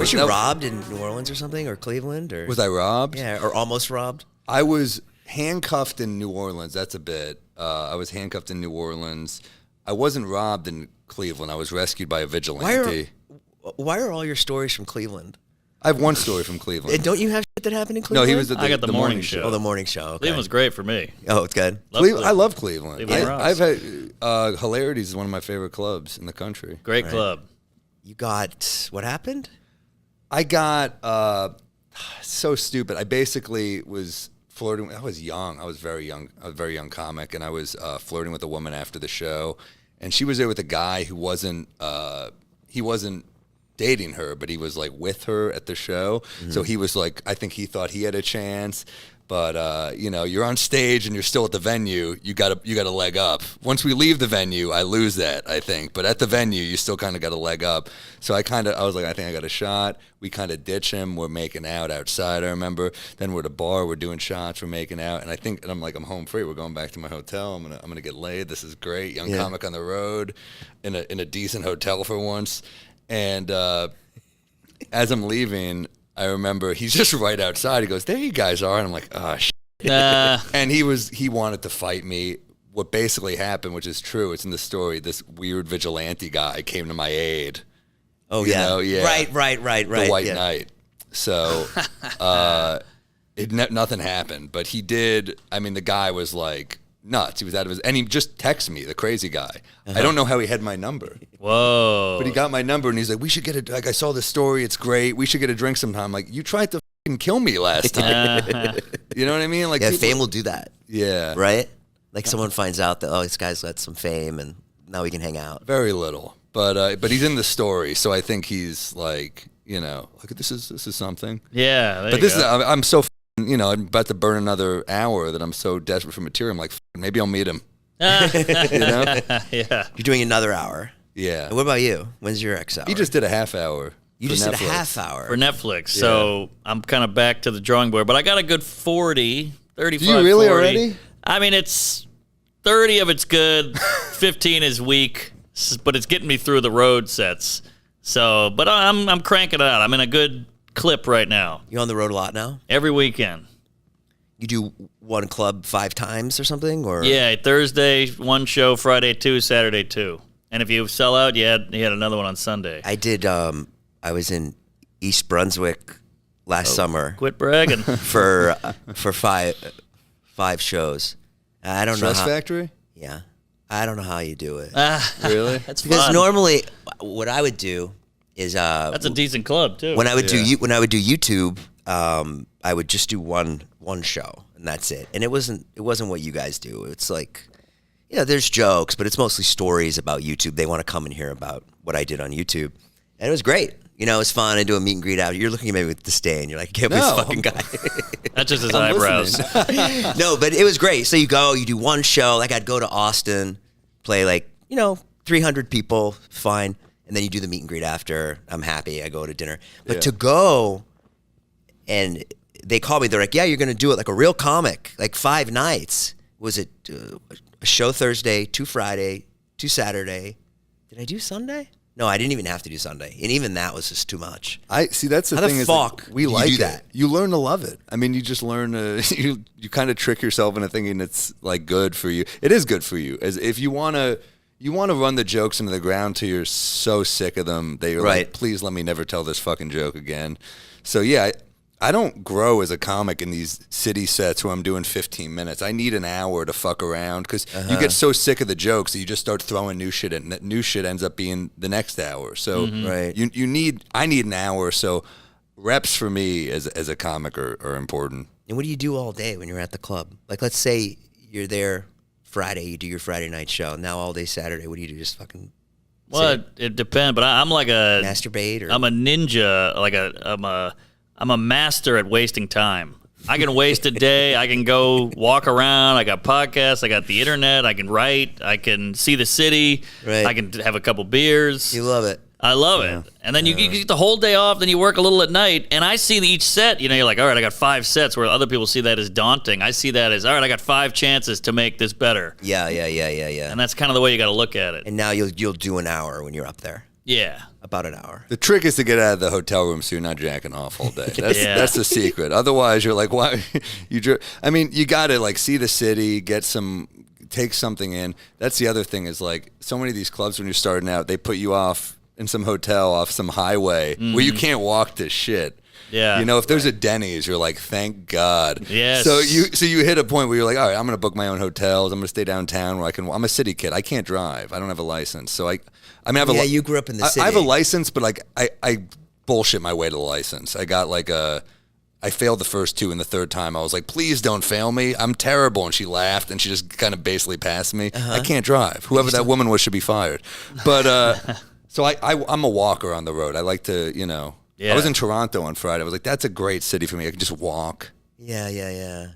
Was you robbed in New Orleans or something, or Cleveland? Or Was I robbed? Yeah, or almost robbed? I was handcuffed in New Orleans. That's a bit. I was handcuffed in New Orleans. I wasn't robbed in Cleveland. I was rescued by a vigilante. Why are all your stories from Cleveland? I have one story from Cleveland. And don't you have shit that happened in Cleveland? No, he was I got the morning show. Oh, the morning show. Okay. Cleveland was great for me. Oh, it's good. I love Cleveland. Cleveland I've had Hilarities is one of my favorite clubs in the country. Great club. You got what happened? I got so stupid. I basically was flirting. I was young. I was very young. I was a very young comic, and I was flirting with a woman after the show, and she was there with a guy who wasn't. He wasn't dating her, but he was like with her at the show. Mm-hmm. So he was like, I think he thought he had a chance. But you're on stage and you're still at the venue. You got a leg up. Once we leave the venue, I lose that, I think. But at the venue, you still kind of got a leg up. So I was like, I think I got a shot. We kind of ditch him. We're making out outside. I remember. Then we're at a bar. We're doing shots. We're making out. And I'm like, I'm home free. We're going back to my hotel. I'm gonna get laid. This is great. Young comic on the road, in a decent hotel for once. And as I'm leaving, I remember he's just right outside. He goes, "There you guys are," and I'm like, "Oh shit!" And he wanted to fight me. What basically happened, which is true, it's in the story. This weird vigilante guy came to my aid. Oh yeah, right. The White Knight. So nothing happened, but he did. I mean, the guy was like nuts. He was out of his, and he just texted me, the crazy guy. I don't know how he had my number. Whoa. But he got my number, and he's like, we should get I saw this story, it's great, we should get a drink sometime. I'm like, you tried to fucking kill me last time. You know what I mean? Like, fame will do that. Yeah. Right? Like someone finds out that, this guy's got some fame, and now we can hang out. Very little. But he's in the story, so I think he's like, look, this is something. Yeah, but this is, I'm so I'm about to burn another hour that I'm so desperate for material. I'm like, maybe I'll meet him. Yeah. You're doing another hour. Yeah. And what about you? When's your X hour? He just did a half hour. You just did a Netflix. half hour. For Netflix. So I'm kind of back to the drawing board. But I got a good 40, 35, Do you really 40. already? I mean, it's 30 of it's good, 15 is weak, but it's getting me through the road sets. So, but I'm cranking it out. I'm in a good clip right now. You on the road a lot now? Every weekend. You do one club 5 times or something? Or Yeah, Thursday, 1 show, Friday 2, Saturday 2. And if you sell out, you had another one on Sunday. I did, I was in East Brunswick last summer. Quit bragging. For 5 shows. I don't know Stress Factory? Yeah. I don't know how you do it. Really? That's Because fun. normally what I would do is That's a decent club, too. when I would do YouTube, I would just do one show, and that's it. And it wasn't what you guys do. It's like, there's jokes, but it's mostly stories about YouTube. They want to come and hear about what I did on YouTube, and it was great. It was fun. I do a meet and greet out. You're looking at me with disdain. You're like, can't believe this fucking guy. That's just his eyebrows. No, but it was great. So you do one show. Like I'd go to Austin, play 300 people, fine. And then you do the meet and greet after. I'm happy. I go to dinner. But to go, and they call me. They're like, yeah, you're going to do it like a real comic, like 5 nights. Was it a show Thursday, 2 Friday, 2 Saturday? Did I do Sunday? No, I didn't even have to do Sunday. And even that was just too much. I see. That's the How thing. the is fuck we do you like do it. that? You learn to love it. I mean, you just learn to you kind of trick yourself into thinking it's like good for you. It is good for you. As if you want to run the jokes into the ground till you're so sick of them that you're like, please let me never tell this fucking joke again. So yeah, I don't grow as a comic in these city sets where I'm doing 15 minutes. I need an hour to fuck around because you get so sick of the jokes that you just start throwing new shit in. And that new shit ends up being the next hour. So I need an hour. So reps for me as a comic are important. And what do you do all day when you're at the club? Like, let's say you're there Friday, you do your Friday night show. Now all day Saturday, what do you do? Just fucking Well, it depends, but I'm like a masturbate, or I'm a ninja. I'm a master at wasting time. I can waste a day. I can go walk around. I got podcasts. I got the internet. I can write. I can see the city. Right. I can have a couple beers. You love it. I love it. And then you get the whole day off, then you work a little at night, and I see each set, you're like, all right, I got 5 sets, where other people see that as daunting. I see that as, all right, I got 5 chances to make this better. Yeah. And that's kind of the way you got to look at it. And now you'll do an hour when you're up there. Yeah. About an hour. The trick is to get out of the hotel room so you're not jacking off all day. That's the secret. Otherwise, you're like, why? I mean, you got to like see the city, take something in. That's the other thing is like so many of these clubs when you're starting out, they put you off in some hotel off some highway where you can't walk to shit. Yeah. You know, if there's a Denny's, you're like, thank God. Yes. So you hit a point where you're like, all right, I'm going to book my own hotels. I'm going to stay downtown where I'm a city kid. I can't drive. I don't have a license. So I have you grew up in the city. I have a license, but like I bullshit my way to the license. I got like I failed the first two, and the third time I was like, please don't fail me. I'm terrible. And she laughed, and she just kind of basically passed me. I can't drive. Whoever that woman was should be fired. But so I'm a walker on the road. I like to, you know. Yeah. I was in Toronto on Friday. I was like, that's a great city for me. I can just walk. Yeah.